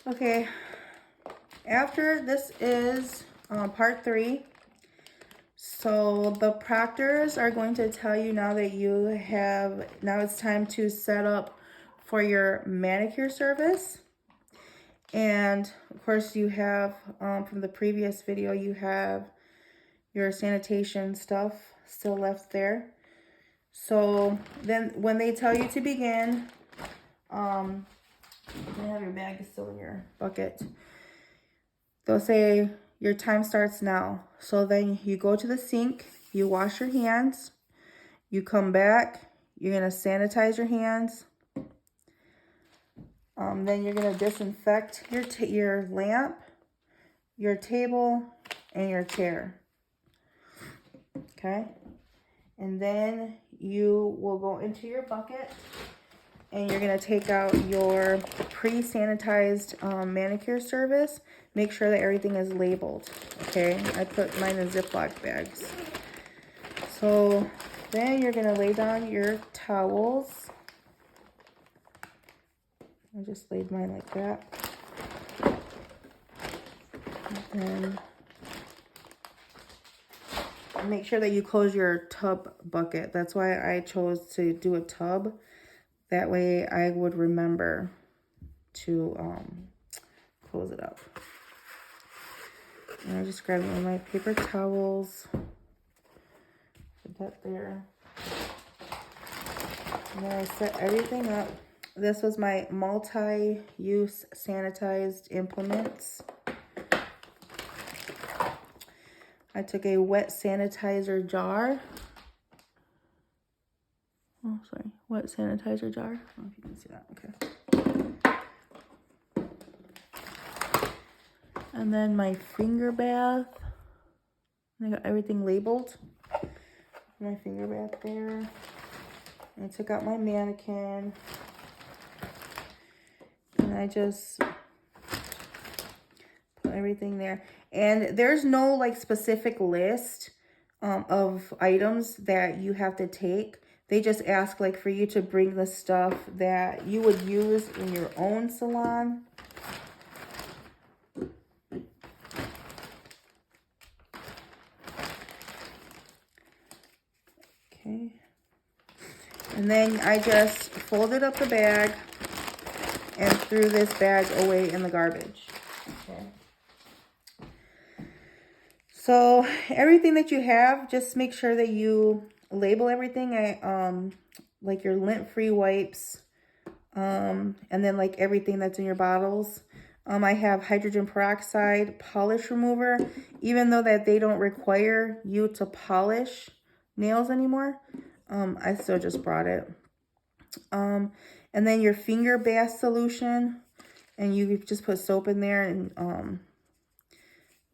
Okay, after this is part 3. So the proctors are going to tell you now that now it's time to set up for your manicure service. And of course you have, from the previous video, you have your sanitation stuff still left there. So then when they tell you to begin, you have your bag still in your bucket. They'll say your time starts now. So then you go to the sink, you wash your hands, you come back, you're gonna sanitize your hands. Then you're gonna disinfect your lamp, your table, and your chair. Okay? And then you will go into your bucket and you're gonna take out your pre-sanitized manicure service. Make sure that everything is labeled, okay? I put mine in Ziploc bags. So then you're gonna lay down your towels. I just laid mine like that. And make sure that you close your tub bucket. That's why I chose to do a tub. That way I would remember to close it up. And I just grabbed one of my paper towels. Put that there. And then I set everything up. This was my multi-use sanitized implements. I took a wet sanitizer jar. Oh, sorry. Wet sanitizer jar. I don't know if you can see that. Okay. And then my finger bath. I got everything labeled. My finger bath there. And I took out my mannequin. And I just put everything there. And there's no like specific list of items that you have to take. They just ask like for you to bring the stuff that you would use in your own salon. Okay. And then I just folded up the bag and threw this bag away in the garbage. Okay. So everything that you have, just make sure that you label everything. Like your lint-free wipes, and then like everything that's in your bottles. I have hydrogen peroxide polish remover, even though that they don't require you to polish nails anymore. I still just brought it. And then your finger bath solution, and you just put soap in there and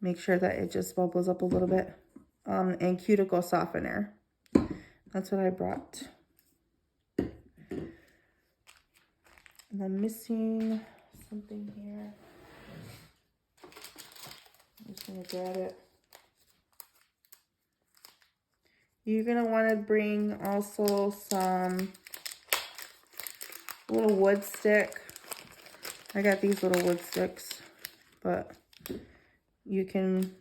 make sure that it just bubbles up a little bit. And cuticle softener. That's what I brought. And I'm missing something here. I'm just gonna grab it. You're gonna want to bring also some little wood stick. I got these little wood sticks, but you can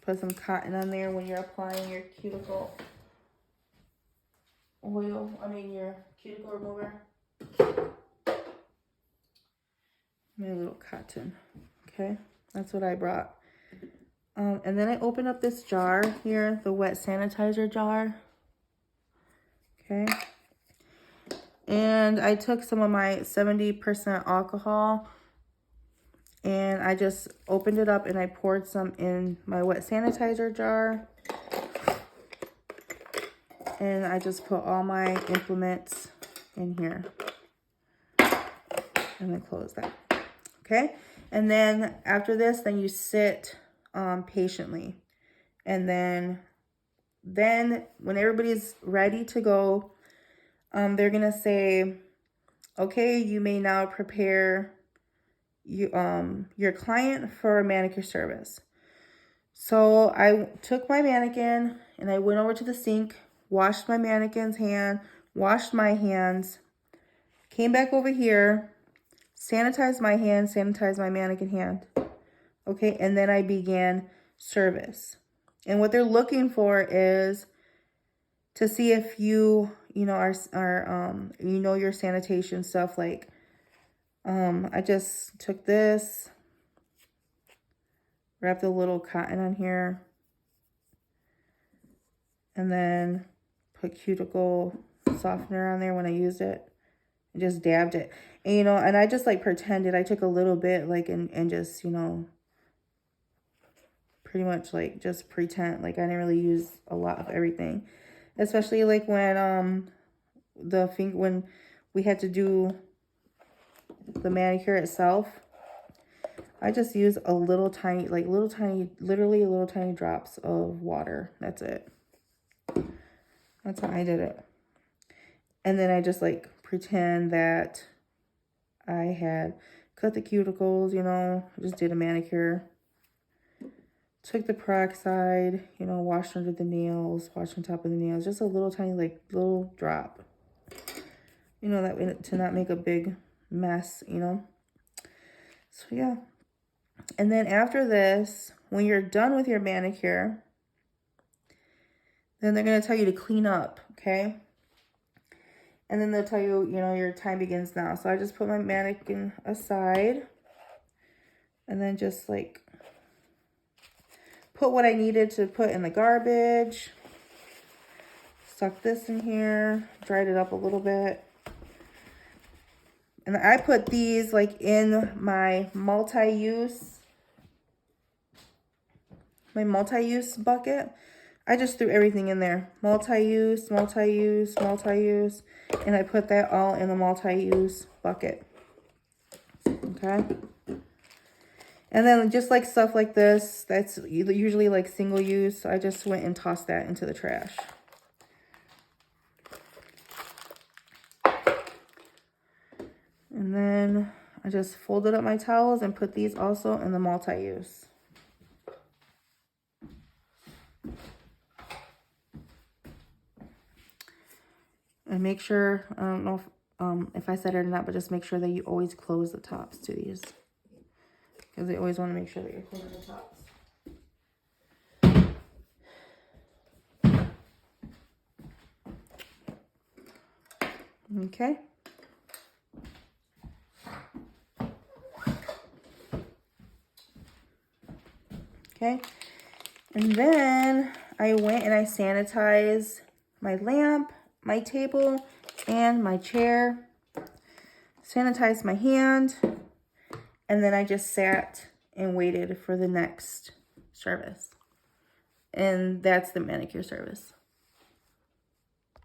put some cotton on there when you're applying your cuticle oil. Your cuticle remover. My little cotton. Okay, that's what I brought. And then I open up this jar here, the wet sanitizer jar. Okay. And I took some of my 70% alcohol and I just opened it up and I poured some in my wet sanitizer jar. And I just put all my implements in here. And then close that. Okay. And then after this, then you sit patiently. And then when everybody's ready to go, they're going to say, okay, you may now prepare your client for a manicure service. So I took my mannequin and I went over to the sink, washed my mannequin's hand, washed my hands, came back over here, sanitized my hand, sanitized my mannequin hand. Okay, and then I began service. And what they're looking for is to see if you your sanitation stuff. Like, I just took this, wrapped a little cotton on here, and then put cuticle softener on there when I used it. I just dabbed it. And, and I just like pretended I took a little bit, like, and just, pretty much like just pretend like I didn't really use a lot of everything. Especially like when when we had to do the manicure itself, I just used a little tiny, literally little tiny drops of water. That's it. That's how I did it. And then I just like pretend that I had cut the cuticles, just did a manicure. Took the peroxide, washed under the nails, washed on top of the nails. Just a little tiny, little drop. That way to not make a big mess, So, yeah. And then after this, when you're done with your manicure, then they're going to tell you to clean up, okay? And then they'll tell you, your time begins now. So I just put my mannequin aside. And then just, like, put what I needed to put in the garbage. Stuck this in here. Dried it up a little bit. And I put these, like, in my multi-use bucket. I just threw everything in there. Multi-use, multi-use, multi-use. And I put that all in the multi-use bucket. Okay? And then just like stuff like this, that's usually like single use. I just went and tossed that into the trash. And then I just folded up my towels and put these also in the multi-use. And make sure, I don't know if I said it or not, but just make sure that you always close the tops to these. Because they always want to make sure that you're closing the tops. Okay. Okay. And then I went and I sanitized my lamp, my table, and my chair. Sanitized my hand. And then I just sat and waited for the next service. And that's the manicure service.